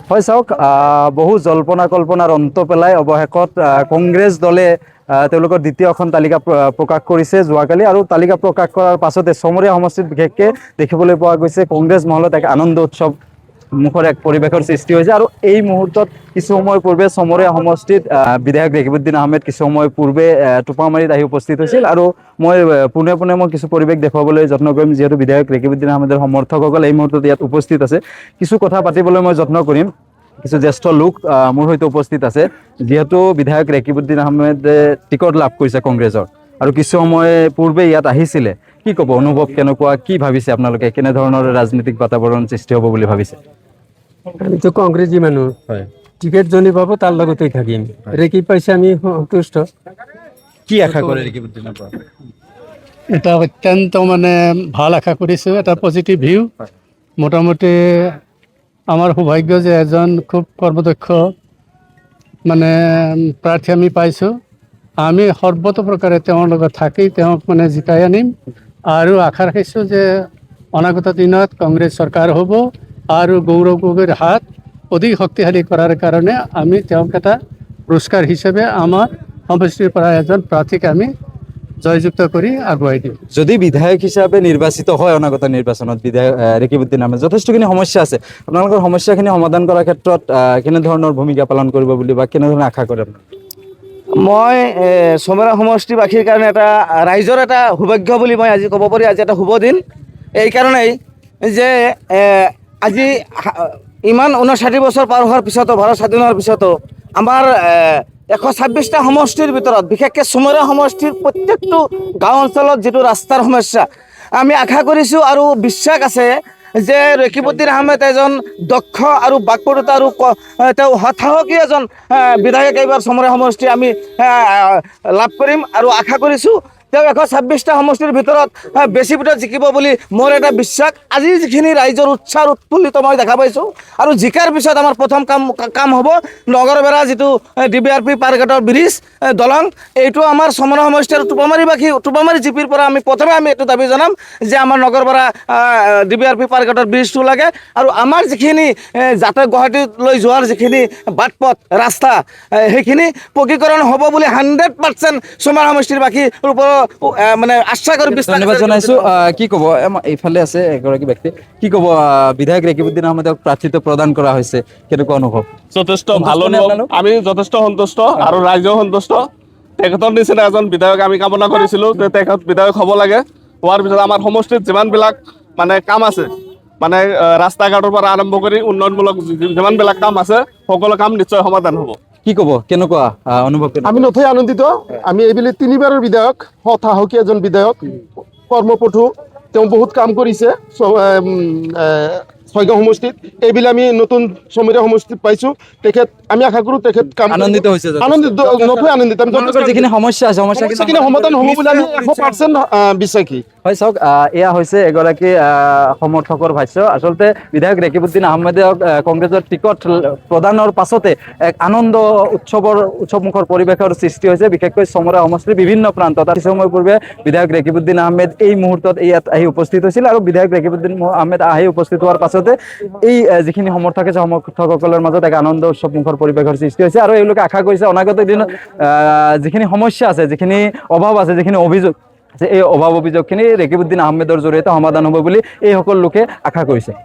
হয় চাওক, বহু জল্পনা কল্পনাৰ অন্ত পেলাই অৱশেষত কংগ্ৰেছ দলে তেওঁলোকৰ দ্বিতীয়খন তালিকা প্ৰকাশ কৰিছে যোৱাকালি, আৰু তালিকা প্ৰকাশ কৰাৰ পাছতে চমৰীয়া সমষ্টিত বিশেষকৈ দেখিবলৈ পোৱা গৈছে কংগ্ৰেছ মহলত এক আনন্দ উৎসৱ মুখৰ এক পৰিৱেশৰ সৃষ্টি হৈছে। আৰু এই মুহূৰ্তত কিছু সময় পূৰ্বে চমৰীয়া সমষ্টিত বিধায়ক ৰেকিবউদ্দিন আহমেদ কিছু সময় পূৰ্বে টোপামাৰীত আহি উপস্থিত হৈছিল। আৰু মই পোনে পোনে কিছু পৰিৱেশ দেখুৱাবলৈ যত্ন কৰিম, যিহেতু বিধায়ক ৰেকিবউদ্দিন আহমেদৰ সমৰ্থকসকল এই মুহূৰ্তত ইয়াত উপস্থিত আছে। কিছু কথা পাতিবলৈ মই যত্ন কৰিম। কিছু জ্যেষ্ঠ লোক মোৰ সৈতে উপস্থিত আছে, যিহেতু বিধায়ক ৰেকিবউদ্দিন আহমেদে টিকট লাভ কৰিছে কংগ্ৰেছৰ আৰু কিছু সময় পূৰ্বে ইয়াত আহিছিলে। কি ক'ব, অনুভৱ কেনেকুৱা, কি ভাবিছে আপোনালোকে, কেনেধৰণৰ ৰাজনৈতিক বাতাবৰণ সৃষ্টি হ'ব বুলি ভাবিছে? আমিতো কংগ্ৰেছী মানুহ, হয়, টিকেট জনি পাব তাৰ লগতেই থাকিম। ৰেকি পাইছে আমি সন্তুষ্ট। কি আশা কৰে ৰেকিবউদ্দিনৰ পৰা? এটা অত্যন্ত ভাল আশা কৰিছোঁ, এটা পজিটিভ ভিউ। মোটামুটি আমাৰ সৌভাগ্য যে এজন খুব কৰ্মদক্ষ প্ৰাৰ্থী আমি পাইছোঁ। আমি সৰ্বতোপ্ৰকাৰে তেওঁৰ লগত থাকি তেওঁক জিকাই আনিম, আৰু আশা ৰাখিছোঁ যে অনাগত দিনত কংগ্ৰেছ চৰকাৰ হ'ব আৰু গৌৰৱ গগৈৰ হাত অধিক শক্তিশালী কৰাৰ কাৰণে আমি তেওঁক এটা পুৰস্কাৰ হিচাপে আমাৰ সমষ্টিৰ পৰা এজন প্ৰাৰ্থীক আমি জয়যুক্ত কৰি আগুৱাই দিম। যদি বিধায়ক হিচাপে নিৰ্বাচিত হয় অনাগত নিৰ্বাচনত বিধায়ক ৰেকিবউদ্দিন আহমেদ, যথেষ্টখিনি সমস্যা আছে, আপোনালোকৰ সমস্যাখিনি সমাধান কৰাৰ ক্ষেত্ৰত কেনেধৰণৰ ভূমিকা পালন কৰিব বুলি বা কেনেধৰণে আশা কৰে? মই চমৰা সমষ্টিবাসীৰ কাৰণে এটা ৰাইজৰ এটা সৌভাগ্য বুলি মই আজি ক'ব পাৰি। আজি এটা শুভ দিন এই কাৰণেই যে আজি ইমান 59 বছৰ পাৰ হোৱাৰ পিছতো, ভাৰত স্বাধীন হোৱাৰ পিছতো আমাৰ 126টা সমষ্টিৰ ভিতৰত বিশেষকৈ চমৰা সমষ্টিৰ প্ৰত্যেকটো গাঁও অঞ্চলত যিটো ৰাস্তাৰ সমস্যা, আমি আশা কৰিছোঁ আৰু বিশ্বাস আছে যে ৰেকিবউদ্দিন আহমেদ এজন দক্ষ আৰু বাকপটুতা আৰু তেওঁ সাহসী এজন বিধায়ক এইবাৰ চমৰা সমষ্টি আমি লাভ কৰিম, আৰু আশা কৰিছোঁ তেওঁ 126টা সমষ্টিৰ ভিতৰত বেছি ভিতৰত জিকিব বুলি মোৰ এটা বিশ্বাস। আজি যিখিনি ৰাইজৰ উৎসাহ উৎফুল্লিত মই দেখা পাইছোঁ, আৰু জিকাৰ পিছত আমাৰ প্ৰথম কাম হ'ব নগৰবেৰা যিটো DBRP পাৰঘাটৰ ব্ৰিজ দলং, এইটো আমাৰ চমৰা সমষ্টিৰ টোপামাৰী জিপিৰ পৰা আমি প্ৰথমে এইটো দাবী জনাম যে আমাৰ নগৰবেৰা DBRP পাৰঘাটৰ ব্ৰিজটো লাগে। আৰু আমাৰ যিখিনি যাতে গুৱাহাটীলৈ যোৱাৰ যিখিনি বাট পথ ৰাস্তা, সেইখিনি পকীকৰণ হ'ব বুলি 100% চমৰা সমষ্টিৰ বাসীৰ ওপৰত আশ্বাস কৰি ধন্যবাদ জনাইছোঁ। কি ক'ব, এইফালে আছে এগৰাকী ব্যক্তি, কি ক'ব, বিধায়ক ৰেকিবউদ্দিন আহমেদক প্ৰাৰ্থিত্ব প্ৰদান কৰা হৈছে, কেনেকুৱা অনুভৱ? যথেষ্ট ভাল অনুভৱ, আমি যথেষ্ট সন্তুষ্ট আৰু ৰাইজেও সন্তুষ্ট। তেখেতৰ নিচিনা এজন বিধায়ক আমি কামনা কৰিছিলোঁ যে তেখেত বিধায়ক হ'ব লাগে। হোৱাৰ পিছত আমাৰ সমষ্টিত যিমানবিলাক কাম আছে, ৰাস্তা ঘাটৰ পৰা আৰম্ভ কৰি উন্নয়নমূলক যিমানবিলাক কাম আছে, সকলো কাম নিশ্চয় সমাধান হ'ব। কি ক'ব, কেনেকুৱা অনুভৱ? আমি নথৈ আনন্দিত। আমি এইবেলি 3বাৰৰ বিধায়ক, সাহসী এজন বিধায়ক, কৰ্মপটু, তেওঁ বহুত কাম কৰিছে ছয়গাঁও সমষ্টিত। এইবেলি আমি নতুন চমৰীয়া সমষ্টিত পাইছোঁ তেখেত। আমি আশা কৰোঁ তেখেত আনন্দিত হৈছে, নথৈ আনন্দিত। যিখিনি সমস্যা আছে সমস্যাখিনি সমাধান হ'ব বুলি আমি 100% বিশ্বাসী। হয় চাওক, এয়া হৈছে এগৰাকী সমৰ্থকৰ ভাষ্য। আচলতে বিধায়ক ৰেকিবউদ্দিন আহমেদক কংগ্ৰেছৰ টিকট প্ৰদানৰ পাছতে এক আনন্দ উৎসৱমুখৰ পৰিৱেশৰ সৃষ্টি হৈছে, বিশেষকৈ চমৰা সমষ্টিৰ বিভিন্ন প্ৰান্তত। কিছু সময় পূৰ্বে বিধায়ক ৰেকিবউদ্দিন আহমেদ এই মুহূৰ্তত ইয়াত আহি উপস্থিত হৈছিল, আৰু বিধায়ক ৰেকিবউদ্দিন আহমেদ আহি উপস্থিত হোৱাৰ পাছতে এই যিখিনি সমৰ্থক আছে, সমৰ্থকসকলৰ মাজত এক আনন্দ উৎসৱমুখৰ পৰিৱেশৰ সৃষ্টি হৈছে। আৰু এওঁলোকে আশা কৰিছে অনাগত দিনত যিখিনি সমস্যা আছে, যিখিনি অভাৱ আছে, যিখিনি অভিযোগ আছে, এই অভাৱ অভিযোগখিনি ৰেকিবউদ্দিন আহমেদৰ জৰিয়তে সমাধান হ'ব বুলি এই সকলো লোকে আশা কৰিছে।